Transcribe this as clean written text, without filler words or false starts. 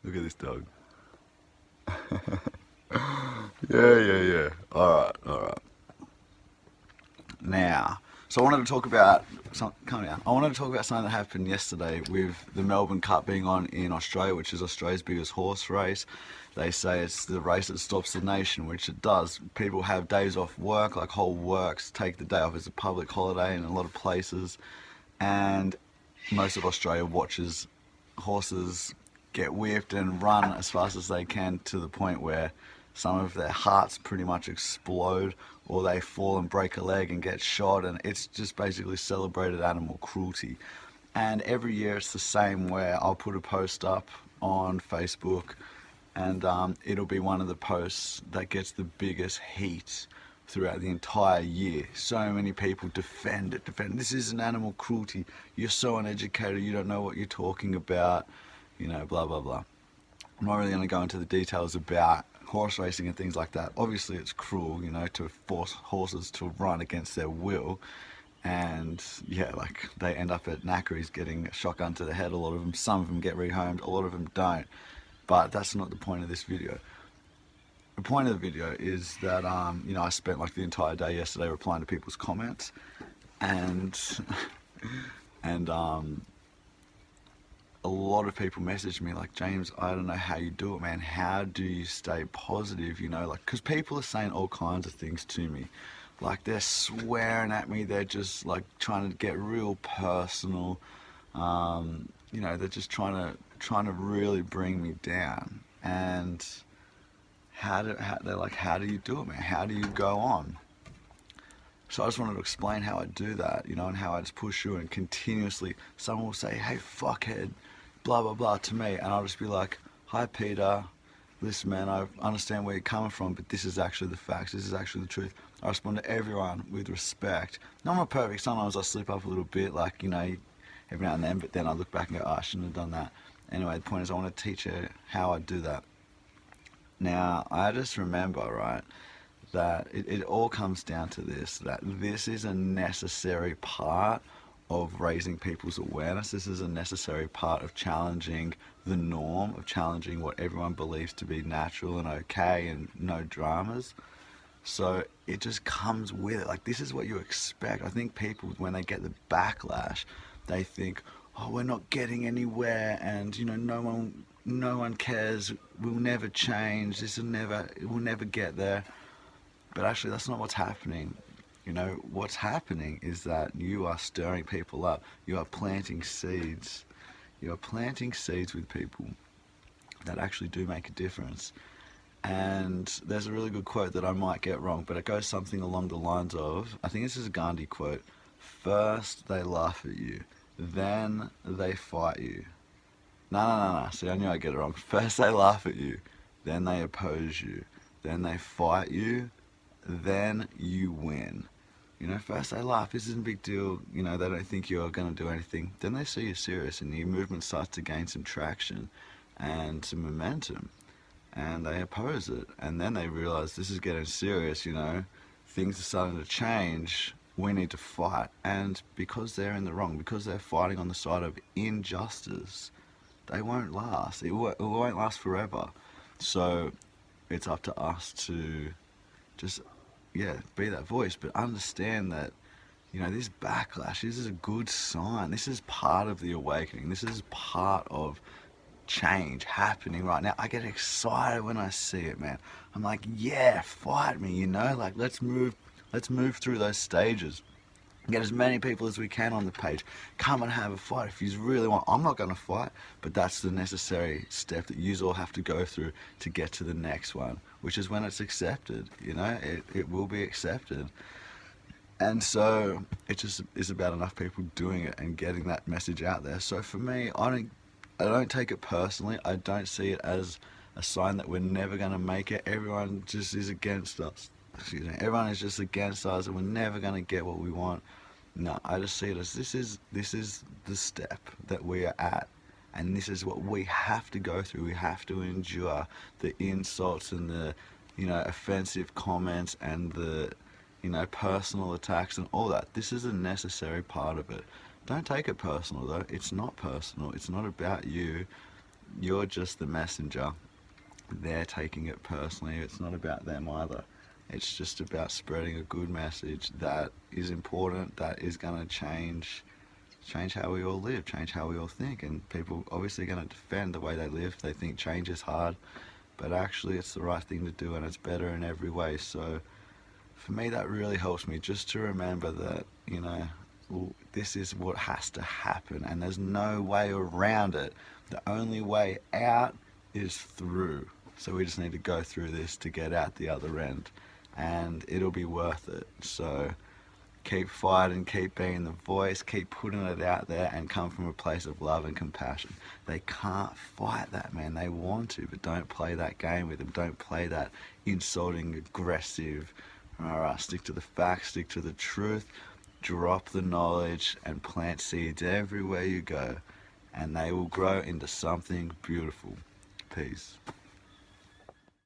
Look at this dog. Yeah. Alright. Now, so I wanted to talk about come down. I wanted to talk about something that happened yesterday with the Melbourne Cup being on in Australia, which is Australia's biggest horse race. They say it's the race that stops the nation, which it does. People have days off work, like whole works, take the day off as a public holiday in a lot of places, and most of Australia watches horses get whipped and run as fast as they can to the point where some of their hearts pretty much explode or they fall and break a leg and get shot, and it's just basically celebrated animal cruelty. And every year it's the same, where I'll put a post up on Facebook and it'll be one of the posts that gets the biggest heat throughout the entire year. So many people defend it. This isn't animal cruelty. You're so uneducated. You don't know what you're talking about. You know, blah blah blah. I'm not really going to go into the details about horse racing and things like that. Obviously, it's cruel, you know, to force horses to run against their will. And yeah, like they end up at knackeries getting a shotgun to the head. A lot of them, some of them get rehomed, a lot of them don't. But that's not the point of this video. The point of the video is that you know, I spent like the entire day yesterday replying to people's comments, and and a lot of people messaged me like, James, I don't know how you do it, man. How do you stay positive? You know, like, because people are saying all kinds of things to me. Like, they're swearing at me. They're just like trying to get real personal. You know, they're just trying to really bring me down. And they're like, how do you do it, man? How do you go on? So I just wanted to explain how I do that, you know, and how I just push through and continuously someone will say, hey, fuckhead, blah, blah, blah to me. And I'll just be like, hi, Peter. Listen, man, I understand where you're coming from, but this is actually the facts. This is actually the truth. I respond to everyone with respect. No, I'm not perfect. Sometimes I slip up a little bit, like, you know, every now and then, but then I look back and go, oh, I shouldn't have done that. Anyway, the point is I want to teach you how I do that. Now, I just remember, right, that it all comes down to this, that this is a necessary part of raising people's awareness. This is a necessary part of challenging the norm, of challenging what everyone believes to be natural and okay and no dramas. So it just comes with it. Like, this is what you expect. I think people, when they get the backlash, they think, oh, we're not getting anywhere, and, you know, no one cares, we'll never change, we'll never get there. But actually, that's not what's happening. You know, what's happening is that you are stirring people up. You are planting seeds. You are planting seeds with people that actually do make a difference. And there's a really good quote that I might get wrong, but it goes something along the lines of, I think this is a Gandhi quote, first they laugh at you, then they fight you. No. See, I knew I'd get it wrong. First they laugh at you, then they oppose you, then they fight you, then you win. You know, first they laugh, this isn't a big deal, you know, they don't think you're going to do anything. Then they see you're serious and your movement starts to gain some traction and some momentum, and they oppose it. And then they realize this is getting serious, you know, things are starting to change, we need to fight. And because they're in the wrong, because they're fighting on the side of injustice, they won't last. It won't last forever. So it's up to us to just, yeah, be that voice, but understand that, you know, this backlash, this is a good sign. This is part of the awakening. This is part of change happening right now. I get excited when I see it, man. I'm like, yeah, fight me, you know, like let's move through those stages. Get as many people as we can on the page. Come and have a fight if you really want. I'm not going to fight, but that's the necessary step that you all have to go through to get to the next one, which is when it's accepted. You know, it will be accepted. And so it just is about enough people doing it and getting that message out there. So for me, I don't take it personally. I don't see it as a sign that we're never going to make it. Everyone just is against us. Excuse me. Everyone is just against us, and we're never going to get what we want. No, I just see it as this is the step that we are at, and this is what we have to go through. We have to endure the insults and the, you know, offensive comments and the, you know, personal attacks and all that. This is a necessary part of it. Don't take it personal though. It's not personal. It's not about you. you're just the messenger. They're taking it personally. It's not about them either. It's just about spreading a good message that is important, that is going to change how we all live, change how we all think. And people obviously going to defend the way they live. They think change is hard, but actually it's the right thing to do and it's better in every way. So for me, that really helps me just to remember that, well, this is what has to happen and there's no way around it. The only way out is through. So we just need to go through this to get out the other end, and it'll be worth it. So keep fighting, keep being the voice, keep putting it out there, and come from a place of love and compassion. They can't fight that, man. They want to, but don't play that game with them. Don't play that insulting, aggressive. All right, stick to the facts, stick to the truth, drop the knowledge, and plant seeds everywhere you go, and they will grow into something beautiful. Peace.